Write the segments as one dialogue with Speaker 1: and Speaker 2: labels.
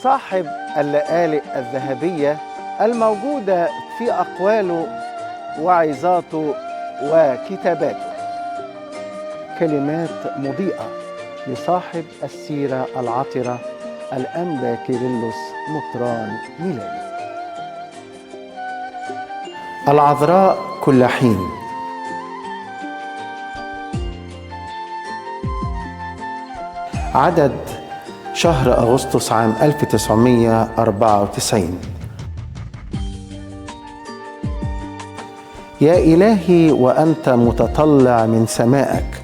Speaker 1: صاحب اللآلئ الذهبية الموجودة في أقواله وعظاته وكتاباته، كلمات مضيئة لصاحب السيرة العطرة الأنبا كيرلس مطران ميلاني. العذراء كل حين. عدد شهر أغسطس عام 1994. يا إلهي وأنت متطلع من سمائك،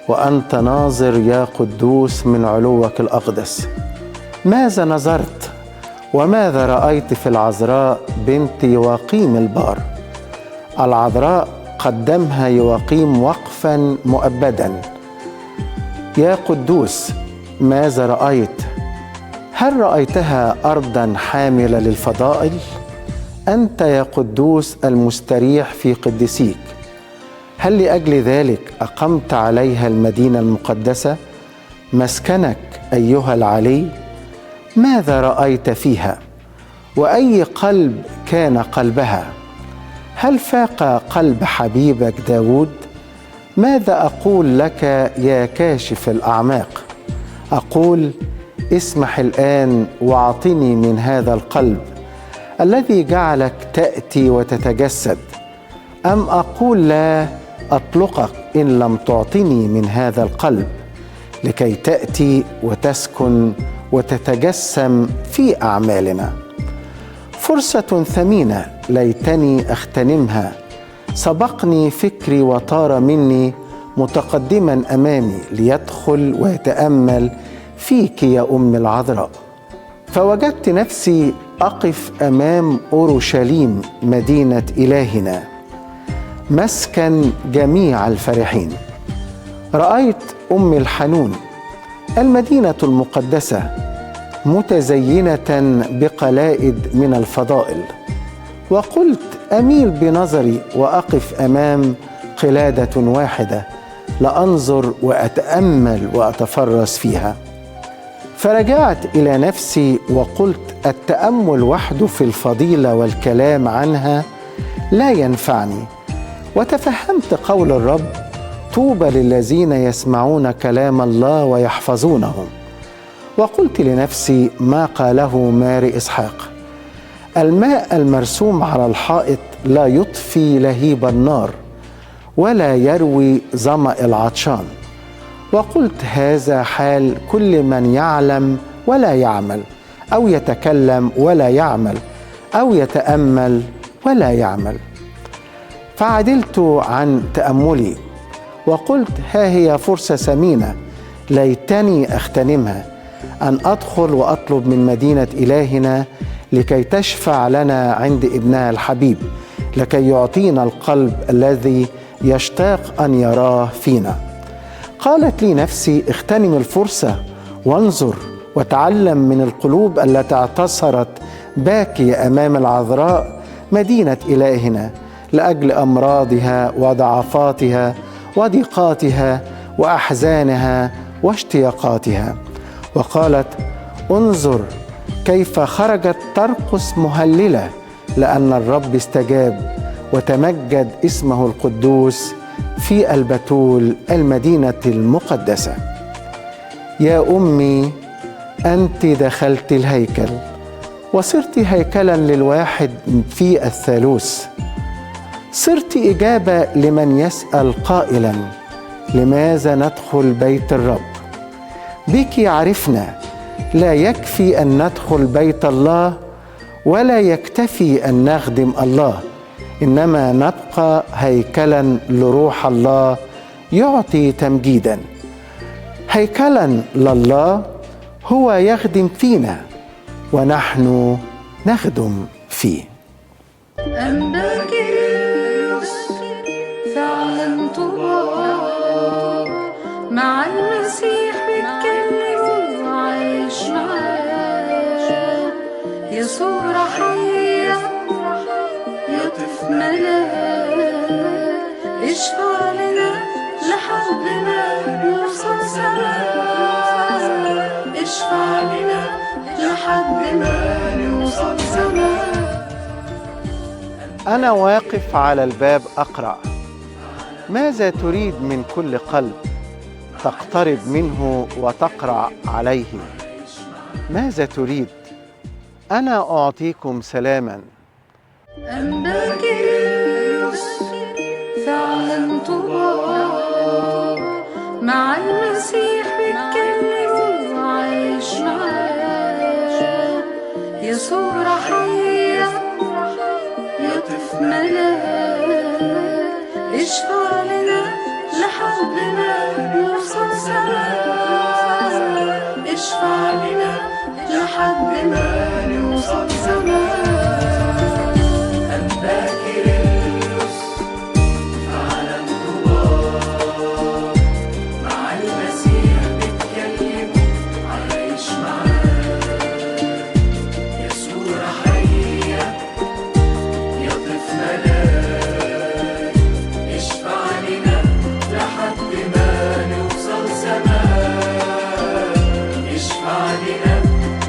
Speaker 1: وأنت ناظر يا قدوس من علوك الأقدس، ماذا نظرت وماذا رأيت في العذراء بنت يواقيم البار؟ العذراء قدمها يواقيم وقفا مؤبدا. يا قدوس ماذا رأيت؟ هل رأيتها أرضا حاملة للفضائل؟ أنت يا قدوس المستريح في قدسيك، هل لأجل ذلك أقمت عليها المدينة المقدسة مسكنك أيها العلي؟ ماذا رأيت فيها؟ وأي قلب كان قلبها؟ هل فاق قلب حبيبك داود؟ ماذا أقول لك يا كاشف الأعماق؟ أقول اسمح الآن واعطني من هذا القلب الذي جعلك تأتي وتتجسد، أم أقول لا أطلقك إن لم تعطني من هذا القلب لكي تأتي وتسكن وتتجسم في أعمالنا. فرصة ثمينة ليتني أغتنمها، سبقني فكري وطار مني متقدما أمامي ليدخل ويتأمل فيك يا أم العذراء. فوجدت نفسي أقف أمام أورشليم مدينة إلهنا، مسكن جميع الفرحين. رأيت أم الحنون المدينة المقدسة متزينة بقلائد من الفضائل، وقلت أميل بنظري وأقف أمام قلادة واحدة لأنظر وأتأمل وأتفرس فيها. فرجعت إلى نفسي وقلت التأمل وحده في الفضيلة والكلام عنها لا ينفعني، وتفهمت قول الرب: طوبى للذين يسمعون كلام الله ويحفظونه. وقلت لنفسي ما قاله ماري إسحاق: الماء المرسوم على الحائط لا يطفي لهيب النار ولا يروي ظمأ العطشان. وقلت هذا حال كل من يعلم ولا يعمل، أو يتكلم ولا يعمل، أو يتأمل ولا يعمل. فعدلت عن تأملي وقلت ها هي فرصة ثمينة ليتني أغتنمها، أن أدخل وأطلب من مدينة إلهنا لكي تشفع لنا عند ابنها الحبيب، لكي يعطينا القلب الذي يشتاق أن يراه فينا. قالت لي نفسي اغتنم الفرصة وانظر وتعلم من القلوب التي اعتصرت باكية أمام العذراء مدينة إلهنا لأجل أمراضها وضعفاتها وضيقاتها وأحزانها واشتياقاتها. وقالت انظر كيف خرجت ترقص مهللة، لأن الرب استجاب وتمجد اسمه القدوس في البتول المدينة المقدسة. يا أمي، أنت دخلت الهيكل وصرت هيكلا للواحد في الثالوث. صرت إجابة لمن يسأل قائلا: لماذا ندخل بيت الرب؟ بك عرفنا لا يكفي أن ندخل بيت الله ولا يكتفي أن نخدم الله، إنما نبقى هيكلا لروح الله يعطي تمجيدا. هيكلا لله هو يخدم فينا ونحن نخدم فيه.
Speaker 2: أنباك فعلا طباع مع المسيح بتكلم وعايش معاه. يسوع حية يطف ملاك، اشفع لنا لحد ما نوصل سماء. اشفع لنا لحد ما نوصل سماء.
Speaker 1: أنا واقف على الباب أقرأ. ماذا تريد من كل قلب؟ تقترب منه وتقرع عليه. ماذا تريد؟ أنا أعطيكم سلاما.
Speaker 2: أنباك فعلا طباع مع المسيح بتكلم وعايش معاه. يسوع حية يطف ملاك، اشفع لنا لحد ما نوصل سماء. اشفع لنا لحد ما نوصل سماء.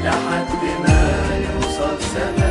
Speaker 3: لحد ما نوصل سما.